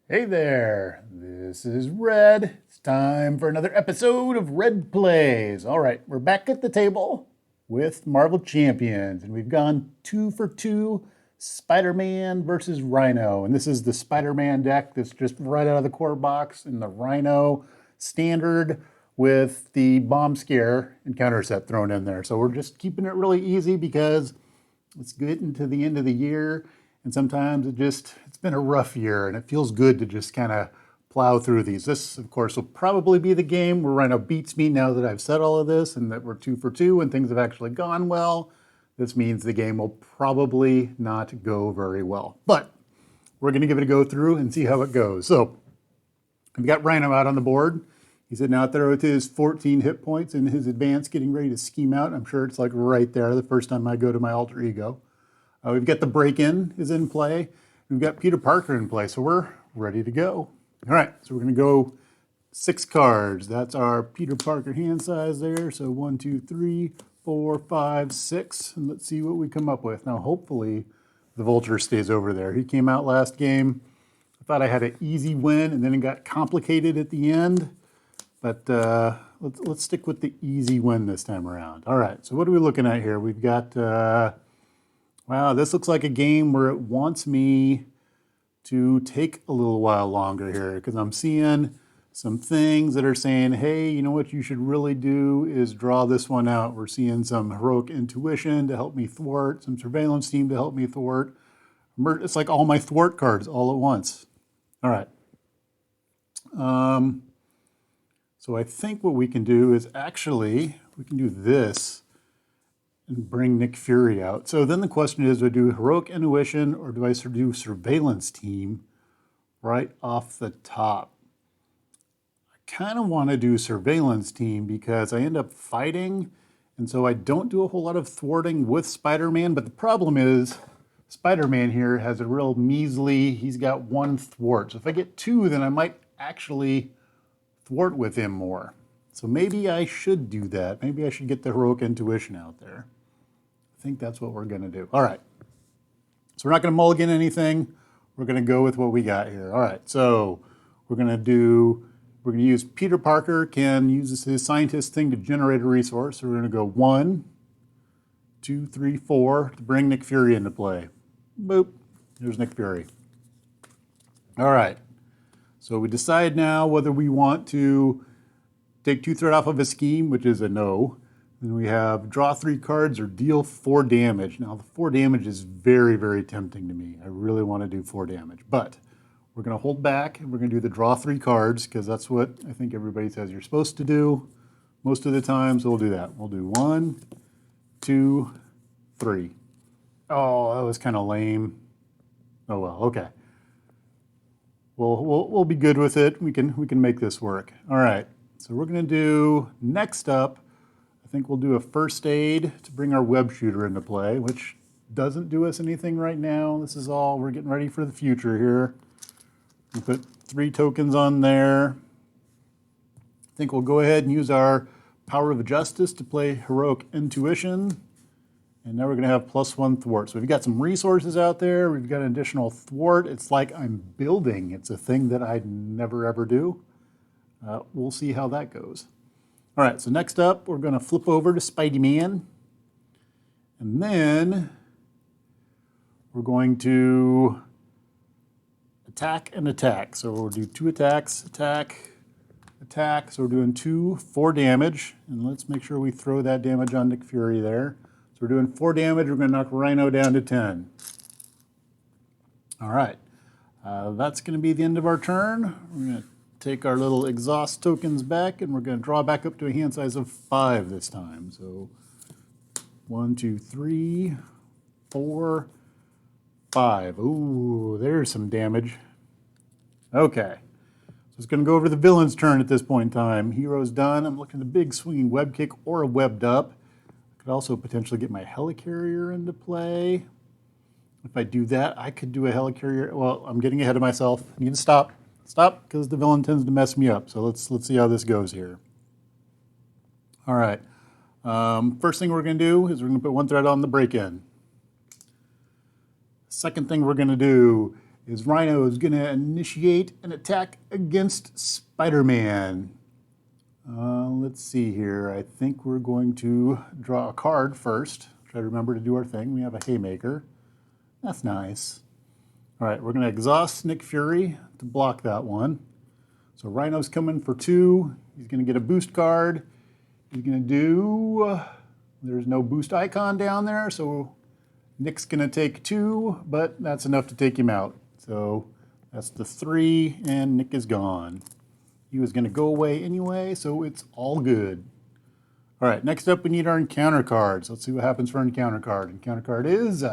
Hey there, this is Red. It's time for another episode of Red Plays. All right, we're back at the table with Marvel Champions, and we've gone 2 for 2 Spider-Man versus Rhino. And this is the Spider-Man deck that's just right out of the core box, and the Rhino standard with the bomb scare and counter set thrown in there. So we're just keeping it really easy because it's getting to the end of the year, and sometimes it's been a rough year, and it feels good to just kind of plow through these. This, of course, will probably be the game where Rhino beats me now that I've said all of this and that we're 2 for 2 and things have actually gone well. This means the game will probably not go very well. But we're going to give it a go through and see how it goes. So we've got Rhino out on the board. He's sitting out there with his 14 hit points and his advance getting ready to scheme out. I'm sure it's like right there the first time I go to my alter ego. We've got the break-in is in play. We've got Peter Parker in play, so we're ready to go. All right, so we're going to go 6 cards. That's our Peter Parker hand size there. So 1, 2, 3, 4, 5, 6. And let's see what we come up with. Now, hopefully, the Vulture stays over there. He came out last game. I thought I had an easy win, and then it got complicated at the end. But let's stick with the easy win this time around. All right, so what are we looking at here? We've got, wow, this looks like a game where it wants me to take a little while longer here because I'm seeing some things that are saying, hey, you know what you should really do is draw this one out. We're seeing some heroic intuition to help me thwart, some surveillance team to help me thwart. It's like all my thwart cards all at once. All right. So I think what we can do is actually, we can do this and bring Nick Fury out. So then the question is, do I do heroic intuition or do I do surveillance team right off the top? I kind of want to do surveillance team because I end up fighting, and so I don't do a whole lot of thwarting with Spider-Man, but the problem is Spider-Man here has a real measly, he's got 1 thwart. So if I get 2, then I might actually thwart with him more. So maybe I should do that. Maybe I should get the heroic intuition out there. I think that's what we're going to do. All right. So we're not going to mulligan anything. We're going to go with what we got here. All right. So we're going to use Peter Parker can use his scientist thing to generate a resource. So we're going to go 1, 2, 3, 4 to bring Nick Fury into play. Boop. There's Nick Fury. All right. So we decide now whether we want to take 2 threat off of a scheme, which is a no. Then we have draw 3 cards or deal 4 damage. Now the 4 damage is very, very tempting to me. I really want to do 4 damage, but we're going to hold back and we're going to do the draw 3 cards because that's what I think everybody says you're supposed to do most of the time. So we'll do that. We'll do 1, 2, 3. Oh, that was kind of lame. Oh well, okay. We'll be good with it. We can make this work. All right. So we're going to do next up. I think we'll do a first aid to bring our web shooter into play, which doesn't do us anything right now. This is all we're getting ready for the future here. We put 3 tokens on there. I think we'll go ahead and use our Power of Justice to play heroic intuition. And now we're going to have +1 thwart. So we've got some resources out there. We've got an additional thwart. It's like I'm building. It's a thing that I'd never, ever do. We'll see how that goes. All right, so next up, we're going to flip over to Spidey-Man. And then we're going to attack and attack. So we'll do 2 attacks, attack, attack. So we're doing 2, 4 damage. And let's make sure we throw that damage on Nick Fury there. So we're doing 4 damage. We're going to knock Rhino down to 10. All right. That's going to be the end of our turn. We're going to take our little exhaust tokens back, and we're going to draw back up to a hand size of 5 this time. So 1, 2, 3, 4, 5. Ooh, there's some damage. Okay. So it's going to go over to the villain's turn at this point in time. Hero's done. I'm looking at a big swinging web kick or a webbed up. Could also potentially get my helicarrier into play. If I do that, I could do a helicarrier. Well, I'm getting ahead of myself. I need to stop. Stop, because the villain tends to mess me up. So let's see how this goes here. All right. First thing we're going to do is we're going to put 1 threat on the break-in. Second thing we're going to do is Rhino is going to initiate an attack against Spider-Man. Let's see here. I think we're going to draw a card first. Try to remember to do our thing. We have a Haymaker. That's nice. All right, we're going to exhaust Nick Fury to block that one. So Rhino's coming for 2. He's going to get a boost card. He's going to do... there's no boost icon down there, so Nick's going to take 2, but that's enough to take him out. So that's the 3, and Nick is gone. He was going to go away anyway, so it's all good. All right, next up we need our encounter cards. Let's see what happens for encounter card. Encounter card is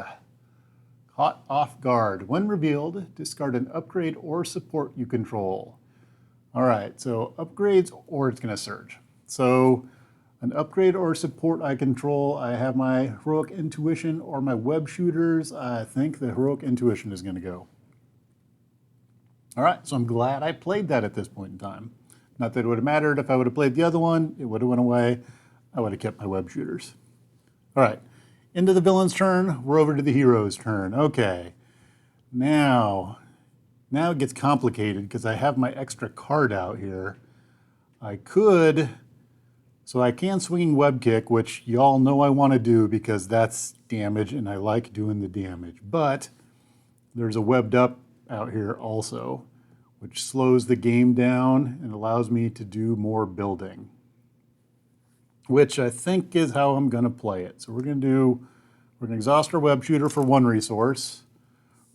Caught Off Guard. When revealed, discard an upgrade or support you control. All right, so upgrades or it's going to surge. So an upgrade or support I control, I have my Heroic Intuition or my Web Shooters. I think the Heroic Intuition is going to go. All right, so I'm glad I played that at this point in time. Not that it would have mattered if I would have played the other one. It would have went away. I would have kept my Web Shooters. All right, into the villain's turn. We're over to the hero's turn. Okay, now it gets complicated because I have my extra card out here. I can swing Web Kick, which y'all know I want to do because that's damage and I like doing the damage. But there's a webbed up out here also, which slows the game down and allows me to do more building, which I think is how I'm going to play it. So we're going to exhaust our Web Shooter for 1 resource.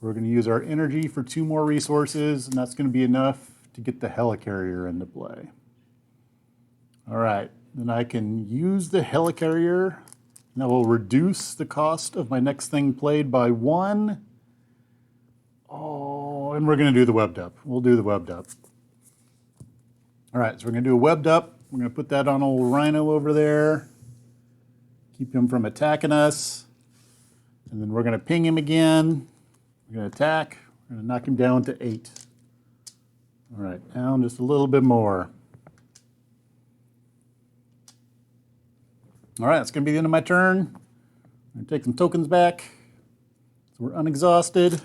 We're going to use our energy for 2 more resources, and that's going to be enough to get the Helicarrier into play. All right, then I can use the Helicarrier, and that will reduce the cost of my next thing played by 1. Oh, and we're going to do the webbed up. We'll do the webbed up. All right, so we're going to do a webbed up. We're going to put that on old Rhino over there. Keep him from attacking us. And then we're going to ping him again. We're going to attack. We're going to knock him down to 8. All right, down just a little bit more. All right, that's going to be the end of my turn. I'm going to take some tokens back. So we're unexhausted.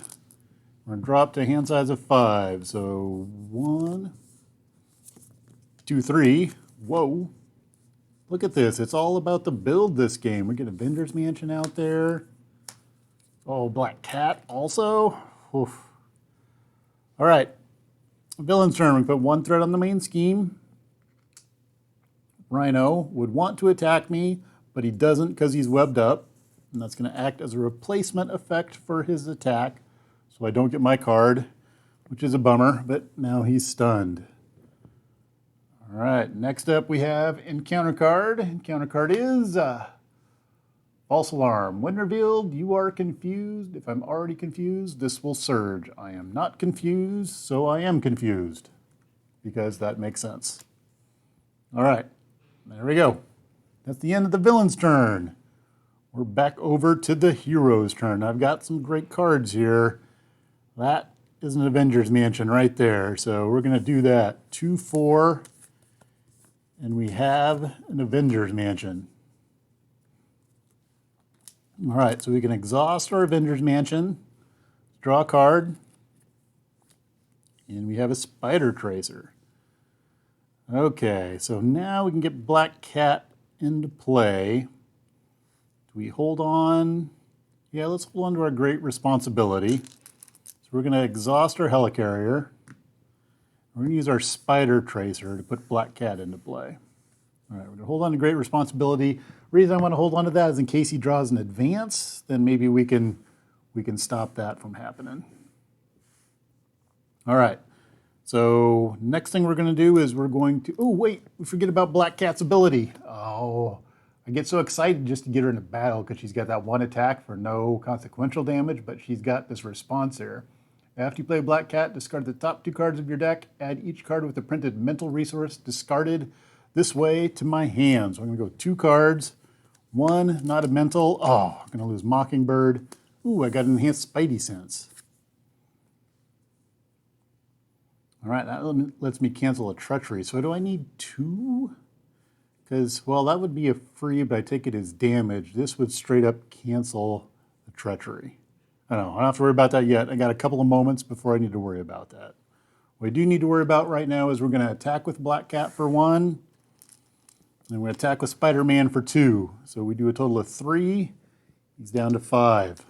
We're going to drop to a hand size of 5. So 1, 2, 3. Whoa. Look at this. It's all about the build this game. We get Avengers Mansion out there. Oh, Black Cat also. Oof. All right. Villain's turn. We put 1 threat on the main scheme. Rhino would want to attack me, but he doesn't because he's webbed up. And that's going to act as a replacement effect for his attack. So I don't get my card, which is a bummer, but now he's stunned. All right, next up we have Encounter Card. Encounter Card is False Alarm. When revealed, you are confused. If I'm already confused, this will surge. I am not confused, so I am confused, because that makes sense. All right, there we go. That's the end of the villain's turn. We're back over to the hero's turn. I've got some great cards here. That is an Avengers Mansion right there. So we're going to do that. 2, 4, and we have an Avengers Mansion. All right, so we can exhaust our Avengers Mansion, draw a card, and we have a Spider Tracer. Okay, so now we can get Black Cat into play. Do we hold on? Yeah, let's hold on to our Great Responsibility. So we're going to exhaust our Helicarrier. We're going to use our Spider Tracer to put Black Cat into play. All right, we're going to hold on to Great Responsibility. The reason I want to hold on to that is in case he draws an advance, then maybe we can stop that from happening. All right, so next thing we're going to do is we're going to... Oh, wait, we forget about Black Cat's ability. Oh, I get so excited just to get her into battle because she's got that 1 attack for no consequential damage, but she's got this response here. After you play Black Cat, discard the top 2 cards of your deck. Add each card with a printed mental resource discarded this way to my hand. So I'm going to go 2 cards. 1, not a mental. Oh, I'm going to lose Mockingbird. Ooh, I got an enhanced Spidey sense. All right, that lets me cancel a treachery. So do I need 2? Because, well, that would be a free, but I take it as damage. This would straight up cancel the treachery. I don't have to worry about that yet. I got a couple of moments before I need to worry about that. What I do need to worry about right now is we're going to attack with Black Cat for 1, and we're going to attack with Spider-Man for 2. So we do a total of 3. He's down to 5.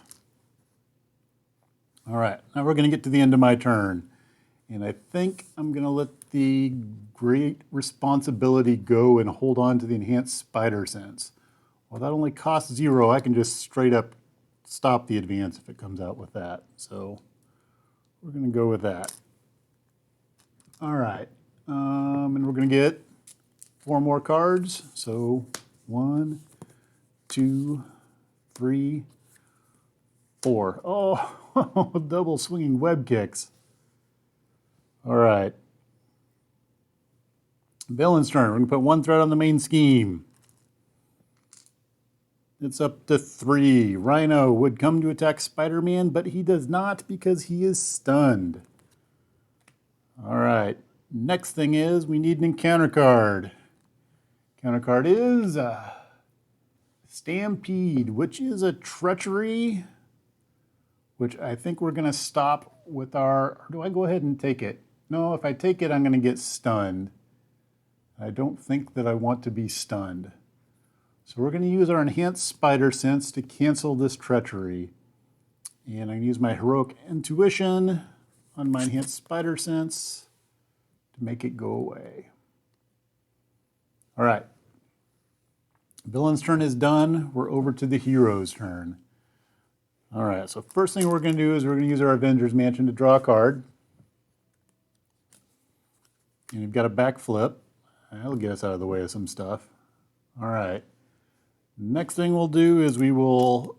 All right, now we're going to get to the end of my turn. And I think I'm going to let the Great Responsibility go and hold on to the Enhanced Spider Sense. Well, that only costs 0. I can just straight up stop the advance if it comes out with that. So we're going to go with that. All right, and we're going to get 4 more cards. So 1, 2, 3, 4. Oh, double swinging web kicks. All right. Villain's turn. We're going to put 1 threat on the main scheme. It's up to 3. Rhino would come to attack Spider-Man, but he does not because he is stunned. All right. Next thing is we need an encounter card. Counter card is Stampede, which is a treachery, which I think we're going to stop with our... Or do I go ahead and take it? No, if I take it, I'm going to get stunned. I don't think that I want to be stunned. So we're going to use our Enhanced Spider Sense to cancel this treachery. And I can use my Heroic Intuition on my Enhanced Spider Sense to make it go away. All right. Villain's turn is done. We're over to the hero's turn. All right, so first thing we're going to do is we're going to use our Avengers Mansion to draw a card. And we've got a backflip. That'll get us out of the way of some stuff. All right. Next thing we'll do is we will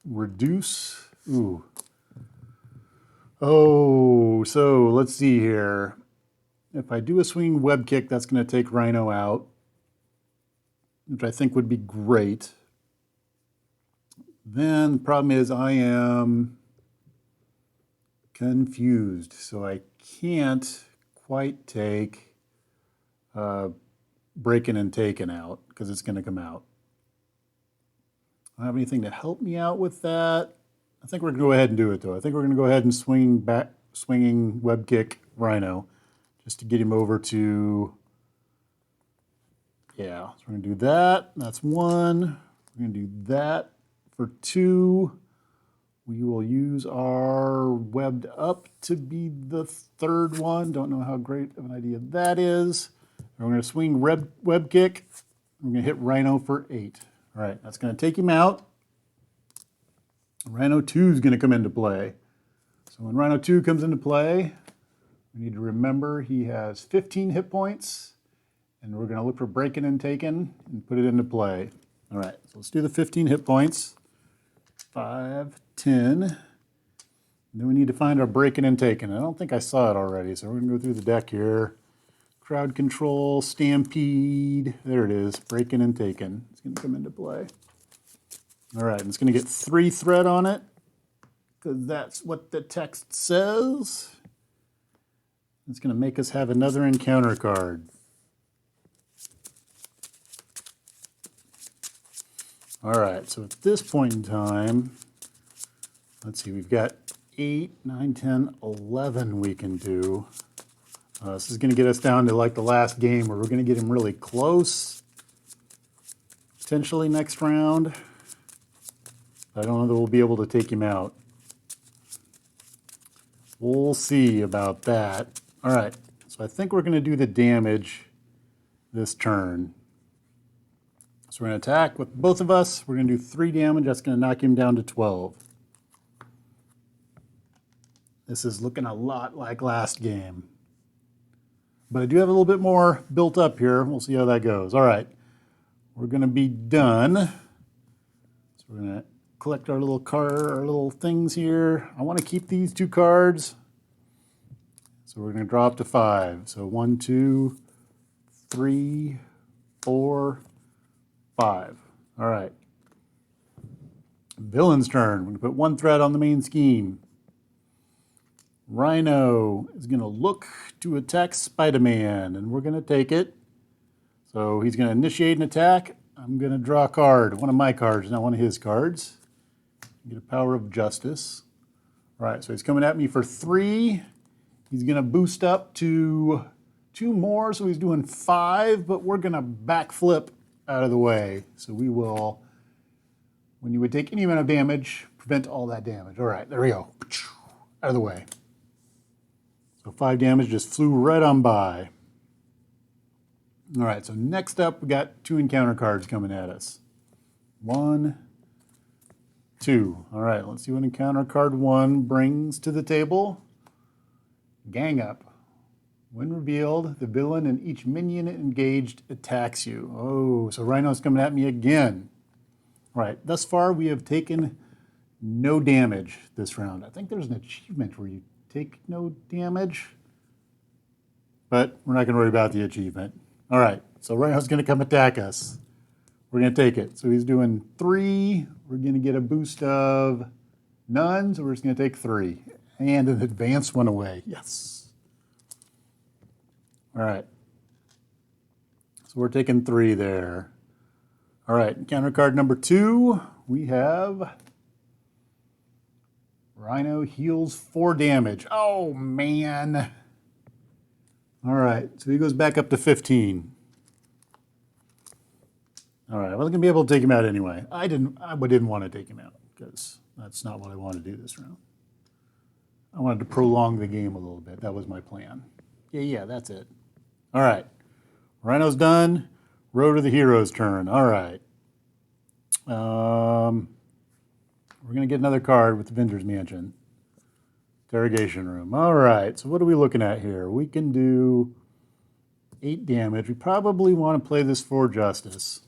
reduce. Ooh. Oh, so let's see here. If I do a swinging web kick, that's going to take Rhino out, which I think would be great. Then the problem is I am confused, so I can't quite take breaking and taken out because it's going to come out. I don't have anything to help me out with that. I think we're going to go ahead and do it, though. I think we're going to go ahead and swinging web kick Rhino just to get him over to... Yeah, so we're going to do that. That's 1. We're going to do that for 2. We will use our webbed up to be the 3rd one. Don't know how great of an idea that is. We're going to swing web kick. We're going to hit Rhino for 8. All right, that's going to take him out. Rhino 2 is going to come into play. So when Rhino 2 comes into play, we need to remember he has 15 hit points. And we're going to look for breaking and taken and put it into play. All right, so let's do the 15 hit points. 5, 10. And then we need to find our breaking and taken. I don't think I saw it already, so we're going to go through the deck here. Crowd control, stampede. There it is, breaking and taken. It's going to come into play. All right, and it's going to get 3 threat on it because that's what the text says. It's going to make us have another encounter card. All right, so at this point in time, let's see, we've got 8, 9, 10, 11 we can do. This is going to get us down to like the last game where we're going to get him really close. Potentially next round. I don't know that we'll be able to take him out. We'll see about that. All right, so I think we're going to do the damage this turn. So we're going to attack with both of us. We're going to do 3 damage. That's going to knock him down to 12. This is looking a lot like last game. But I do have a little bit more built up here. We'll see how that goes. All right. We're going to be done. So we're going to collect our little things here. I want to keep these 2 cards. So we're going to draw up to 5. So 1, 2, 3, 4, 5. All right. Villain's turn. We're going to put 1 threat on the main scheme. Rhino is going to look to attack Spider-Man, and we're going to take it. So he's going to initiate an attack. I'm going to draw a card, one of my cards, not one of his cards. Get a Power of Justice. All right, so he's coming at me for 3. He's going to boost up to 2 more, so he's doing 5, but we're going to backflip out of the way. So we will, when you would take any amount of damage, prevent all that damage. All right, there we go. Out of the way. So 5 damage just flew right on by. All right, so next up, we got 2 encounter cards coming at us. 1, 2. All right, let's see what encounter card 1 brings to the table. Gang Up. When revealed, the villain and each minion engaged attacks you. Oh, so Rhino's coming at me again. All right, thus far we have taken no damage this round. I think there's an achievement where you take no damage, but we're not going to worry about the achievement. All right, so Rhino's going to come attack us. We're going to take it. So he's doing 3. We're going to get a boost of none, so we're just going to take 3. And an advanced one away. Yes. All right. So we're taking 3 there. All right, encounter card number 2, we have Rhino heals 4 damage. Oh, man. All right, so he goes back up to 15. All right, I wasn't going to be able to take him out anyway. I didn't want to take him out because that's not what I wanted to do this round. I wanted to prolong the game a little bit. That was my plan. Yeah, that's it. All right, Rhino's done. Road to the hero's turn. All right. We're going to get another card with Avengers Mansion. Interrogation room. All right, so what are we looking at here? We can do 8 damage. We probably want to play this for justice.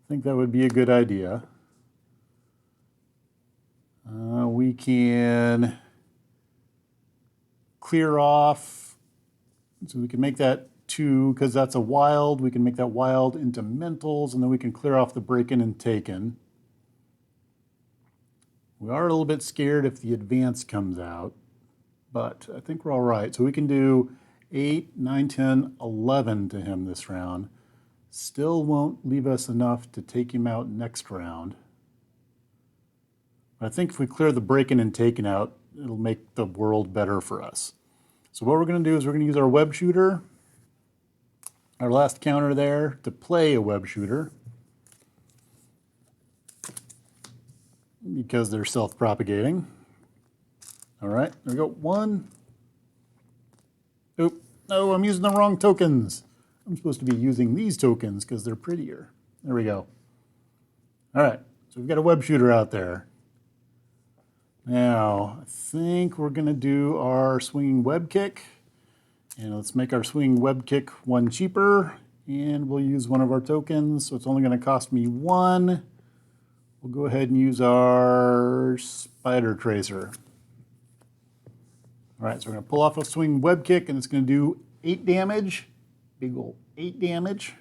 I think that would be a good idea. We can clear off, so we can make that 2, because that's a wild. We can make that wild into mentals, and then we can clear off the break-in and taken. We are a little bit scared if the advance comes out, but I think we're all right. So we can do 8, 9, 10, 11 to him this round. Still won't leave us enough to take him out next round. But I think if we clear the break-in and taken out, it'll make the world better for us. So what we're going to do is we're going to use our web shooter, our last counter there, to play a web shooter, because they're self-propagating. All right, there we go. 1. Oop, no, I'm using the wrong tokens. I'm supposed to be using these tokens because they're prettier. There we go. All right, so we've got a web shooter out there. Now, I think we're going to do our swinging web kick. And let's make our swinging web kick 1 cheaper. And we'll use one of our tokens, so it's only going to cost me 1. We'll go ahead and use our spider tracer. All right, so we're going to pull off a swing web kick, and it's going to do 8 damage. Big ol' 8 damage.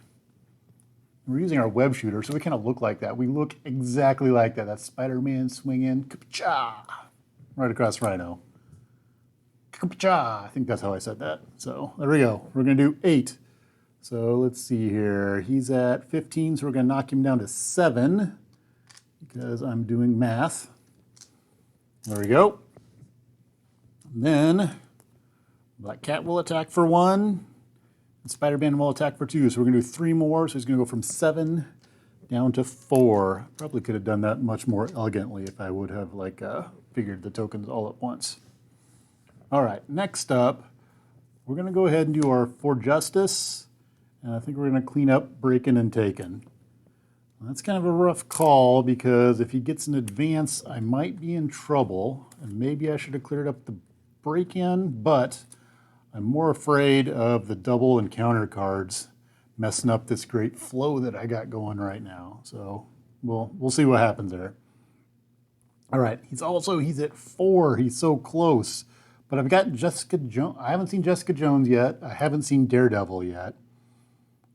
We're using our web shooter, so we kind of look like that. We look exactly like that. That's Spider-Man swinging. Ka-cha! Right across Rhino. Ka-cha! I think that's how I said that. So there we go. We're going to do 8. So let's see here. He's at 15, so we're going to knock him down to 7. Because I'm doing math. There we go. And then Black Cat will attack for 1. And Spider-Man will attack for 2. So we're going to do 3 more. So he's going to go from 7 down to 4. Probably could have done that much more elegantly if I would have figured the tokens all at once. All right, next up, we're going to go ahead and do our For Justice. And I think we're going to clean up Breakin' and Taken. That's kind of a rough call because if he gets an advance, I might be in trouble. And maybe I should have cleared up the break-in, but I'm more afraid of the double encounter cards messing up this great flow that I got going right now. So we'll see what happens there. All right, he's at 4. He's so close. But I've got Jessica Jones. I haven't seen Jessica Jones yet. I haven't seen Daredevil yet.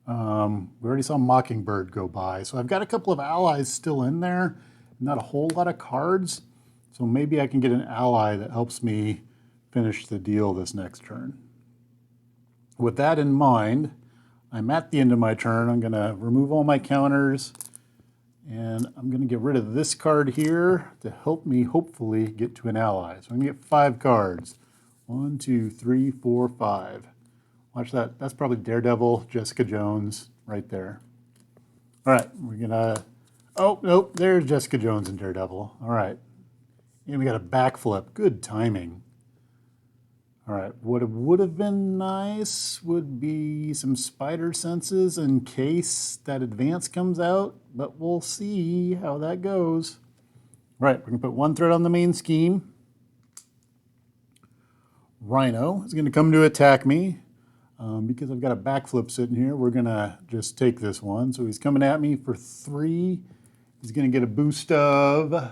We already saw Mockingbird go by. So I've got a couple of allies still in there. Not a whole lot of cards. So maybe I can get an ally that helps me finish the deal this next turn. With that in mind, I'm at the end of my turn. I'm going to remove all my counters. And I'm going to get rid of this card here to help me hopefully get to an ally. So I'm going to get 5 cards. 1, 2, 3, 4, 5. Watch that. That's probably Daredevil, Jessica Jones right there. All right, we're going to... Oh, nope, there's Jessica Jones and Daredevil. All right. And we got a backflip. Good timing. All right, what would have been nice would be some spider senses in case that advance comes out, but we'll see how that goes. All right, we're going to put 1 threat on the main scheme. Rhino is going to come to attack me. Because I've got a backflip sitting here, we're going to just take this one. So he's coming at me for 3. He's going to get a boost of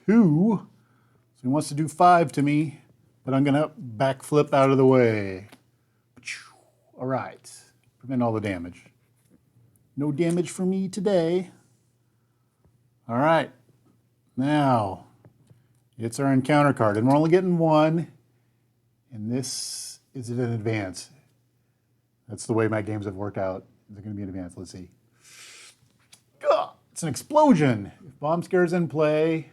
2. So he wants to do 5 to me. But I'm going to backflip out of the way. All right. Prevent all the damage. No damage for me today. All right. Now, it's our encounter card. And we're only getting 1. And this is an advance. That's the way my games have worked out. They're going to be an advance. Let's see. It's an explosion. If bomb scare is in play...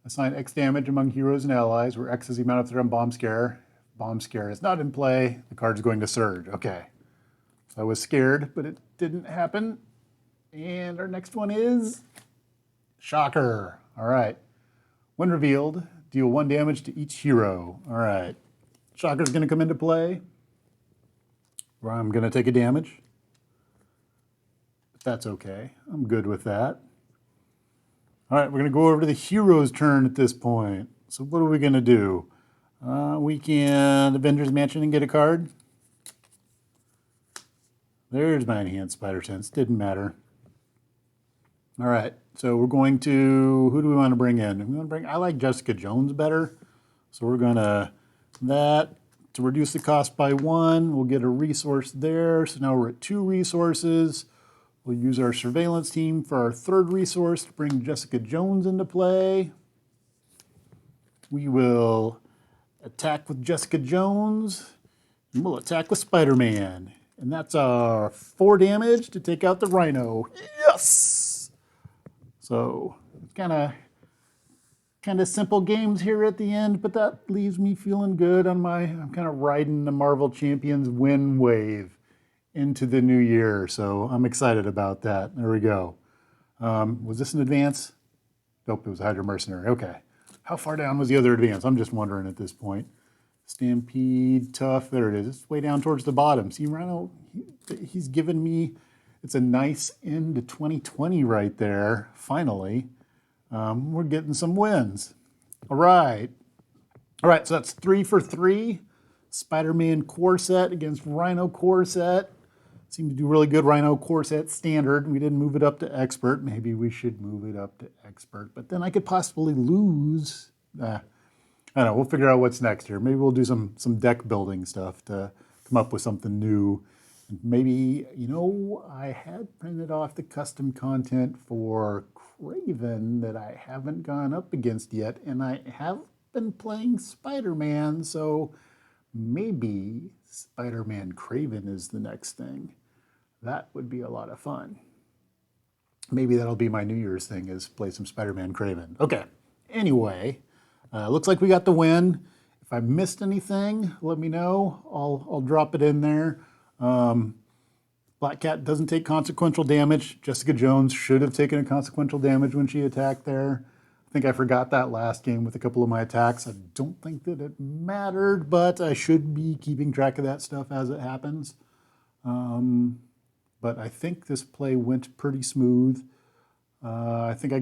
Assign X damage among heroes and allies, where X is the amount of threat on bomb scare. If bomb scare is not in play, the card's going to surge. Okay. So I was scared, but it didn't happen. And our next one is Shocker. All right. When revealed, deal 1 damage to each hero. All right. Shocker's going to come into play, where I'm going to take a damage. But that's okay. I'm good with that. All right, we're going to go over to the hero's turn at this point. So what are we going to do? We can Avengers Mansion and get a card. There's my enhanced spider sense. Didn't matter. All right, so we're going to, who do we want to bring in? We want to bring, I like Jessica Jones better. So we're going to, that, to reduce the cost by 1, we'll get a resource there. So now we're at 2 resources. We'll use our surveillance team for our 3rd resource to bring Jessica Jones into play. We will attack with Jessica Jones, and we'll attack with Spider-Man. And that's our 4 damage to take out the Rhino. Yes! So, kind of simple games here at the end, but that leaves me feeling good on I'm kind of riding the Marvel Champions win wave into the new year, so I'm excited about that. There we go. Was this an advance? Nope, it was Hydra Mercenary. Okay. How far down was the other advance? I'm just wondering at this point. Stampede, tough. There it is. It's way down towards the bottom. See, Rhino, he's given me, it's a nice end to 2020 right there, finally. We're getting some wins. All right. All right, so that's 3 for 3. Spider-Man core set against Rhino core set. Seemed to do really good. Rhino core set standard. We didn't move it up to expert. Maybe we should move it up to expert. But then I could possibly lose. I don't know. We'll figure out what's next here. Maybe we'll do some deck building stuff to come up with something new. Maybe, you know, I had printed off the custom content for Kraven that I haven't gone up against yet. And I have been playing Spider-Man, so maybe Spider-Man Kraven is the next thing. That would be a lot of fun. Maybe that'll be my New Year's thing, is play some Spider-Man Kraven. Okay, anyway, looks like we got the win. If I missed anything, let me know. I'll drop it in there. Black Cat doesn't take consequential damage. Jessica Jones should have taken a consequential damage when she attacked there. I think I forgot that last game with a couple of my attacks. I don't think that it mattered, but I should be keeping track of that stuff as it happens. But I think this play went pretty smooth. I think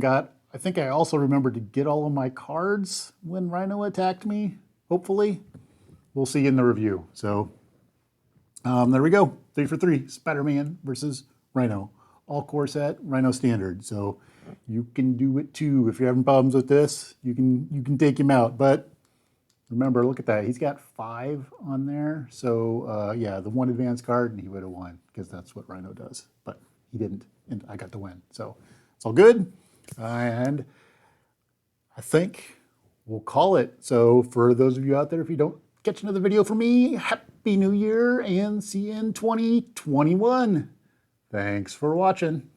I also remembered to get all of my cards when Rhino attacked me, hopefully. We'll see in the review. So there we go. 3 for 3. Spider-Man versus Rhino. All core set, Rhino standard. So you can do it too. If you're having problems with this, you can take him out. But remember, look at that. He's got 5 on there. So yeah, the 1 advance card, and he would have won because that's what Rhino does. But he didn't, and I got the win. So it's all good. And I think we'll call it. So for those of you out there, if you don't catch another video from me, Happy New Year and see you in 2021. Thanks for watching.